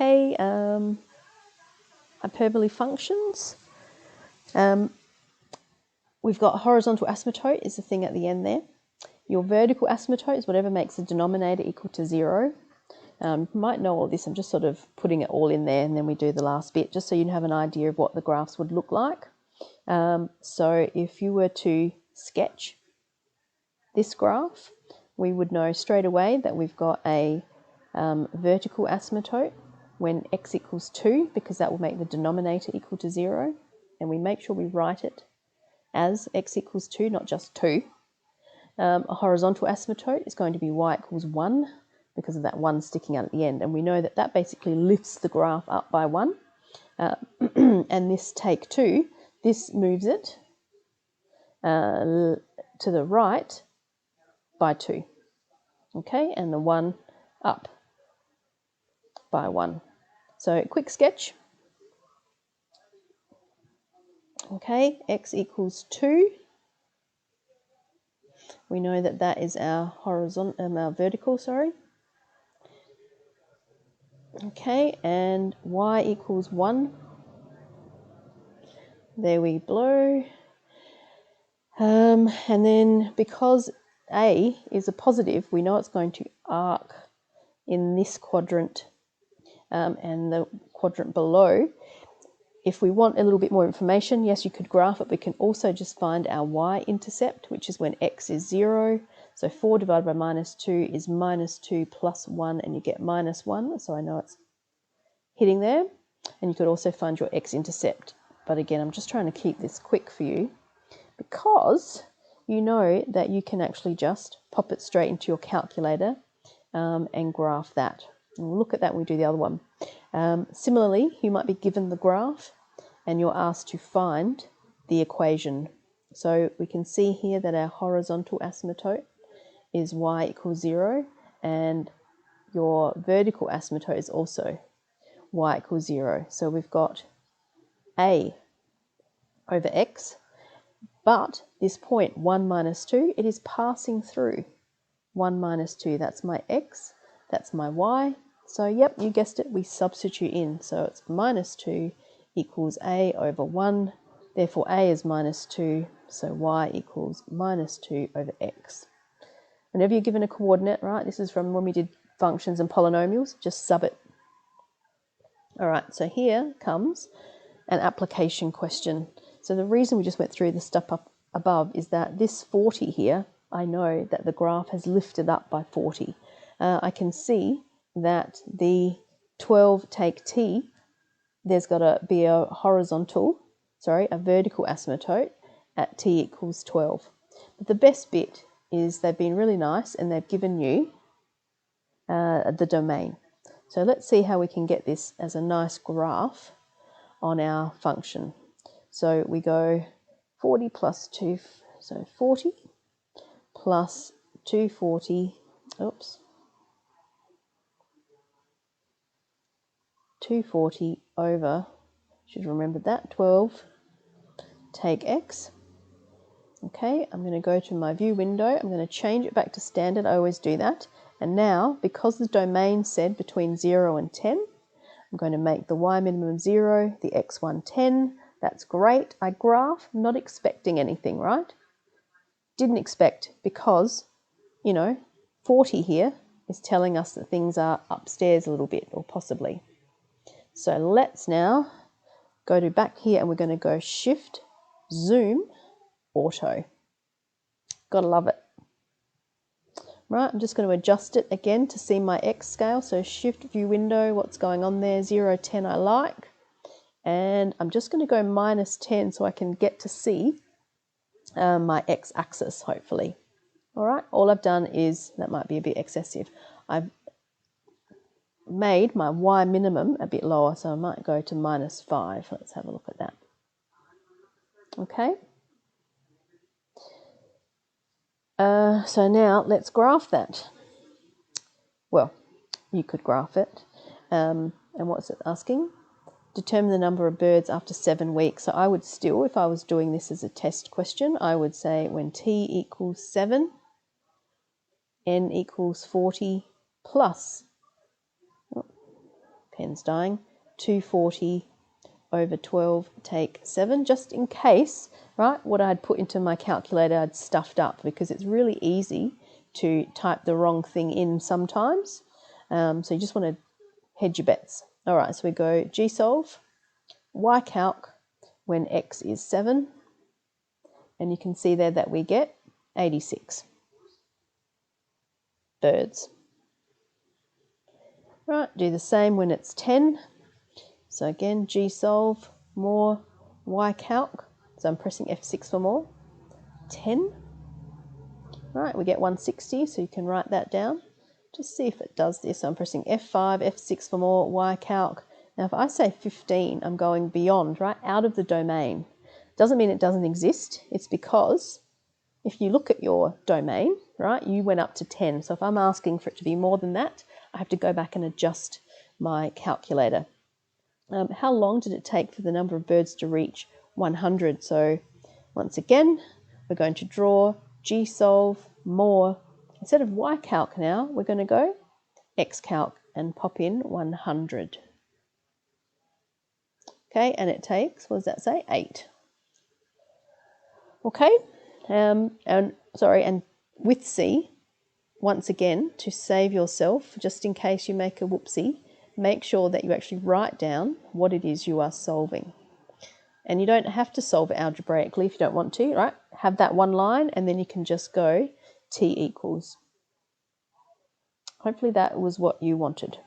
Okay, hyperbole functions. We've got horizontal asymptote is the thing at the end there. Your vertical asymptote is whatever makes the denominator equal to 0. You might know all this. I'm just sort of putting it all in there, and then we do the last bit, just so you have an idea of what the graphs would look like. So if you were to sketch this graph, we would know straight away that we've got a vertical asymptote when x equals 2, because that will make the denominator equal to 0. And we make sure we write it as x equals 2, not just 2. A horizontal asymptote is going to be y equals 1, because of that 1 sticking out at the end. And we know that that basically lifts the graph up by 1. And this take 2, this moves it to the right by 2. Okay, and the 1 up by 1. So quick sketch. Okay, x equals 2. We know that that is our our vertical, sorry. Okay, and y equals 1. There we blow. And then because A is a positive, we know it's going to arc in this quadrant and the quadrant below. If we want a little bit more information, yes, you could graph it. We can also just find our y-intercept, which is when x is 0. So 4 divided by minus 2 is minus 2 plus 1, and you get minus 1. So I know it's hitting there. And you could also find your x-intercept. But again, I'm just trying to keep this quick for you, because you know that you can actually just pop it straight into your calculator and graph that. And we'll look at that when we do the other one. Similarly, you might be given the graph and you're asked to find the equation. So we can see here that our horizontal asymptote is y equals 0, and your vertical asymptote is also y equals 0. So we've got a over x, but this point 1 minus 2, it is passing through 1 minus 2. That's my x, that's my y. So yep, you guessed it, we substitute in. So it's minus 2 equals a over 1. Therefore a is minus 2, so y equals minus 2 over x. Whenever you're given a coordinate, right, this is from when we did functions and polynomials, just sub it. All right, so here comes an application question. So the reason we just went through the stuff up above is that this 40 here, I know that the graph has lifted up by 40. I can see that the 12 take t, there's got to be a vertical asymptote at t equals 12. But the best bit is they've been really nice and they've given you the domain. So let's see how we can get this as a nice graph on our function. So we go 40 plus 2, so 40 plus 240, 240 over, should have remembered that, 12, take x. Okay, I'm going to go to my view window. I'm going to change it back to standard. I always do that. And now, because the domain said between 0 and 10, I'm going to make the y minimum 0, the x1 10. That's great. I graph, not expecting anything, right? Didn't expect, because, 40 here is telling us that things are upstairs a little bit, or possibly. So let's now go to back here and we're going to go Shift, Zoom, Auto. Gotta love it. Right, I'm just going to adjust it again to see my X scale. So Shift, View Window, what's going on there? 0, 10 I like. And I'm just going to go minus 10 so I can get to see my X axis, hopefully. All right, all I've done is, that might be a bit excessive, I've made my Y minimum a bit lower, so I might go to minus 5. Let's have a look at that. Okay. So now let's graph that. Well, you could graph it. And what's it asking? Determine the number of birds after 7 weeks. So I would still, if I was doing this as a test question, I would say when t equals 7, n equals 40 plus. pen's dying, 240 over 12 take 7, just in case, right, what I'd put into my calculator I'd stuffed up, because it's really easy to type the wrong thing in sometimes. So you just want to hedge your bets. All right, so we go GSolve, YCalc when x is 7, and you can see there that we get 86 thirds. Right, do the same when it's 10. So again, GSolve, more, YCalc. So I'm pressing F6 for more. 10. Right, we get 160, so you can write that down. Just see if it does this. So I'm pressing F5, F6 for more, YCalc. Now if I say 15, I'm going beyond, right, out of the domain. Doesn't mean it doesn't exist. It's because if you look at your domain, right, you went up to 10. So if I'm asking for it to be more than that, I have to go back and adjust my calculator. How long did it take for the number of birds to reach 100? So once again, we're going to draw GSolve, more. Instead of YCalc now, we're going to go XCalc and pop in 100. Okay, and it takes, what does that say? 8. Okay, and with C, once again, to save yourself, just in case you make a whoopsie, make sure that you actually write down what it is you are solving. And you don't have to solve it algebraically if you don't want to, right? Have that one line and then you can just go T equals. Hopefully that was what you wanted.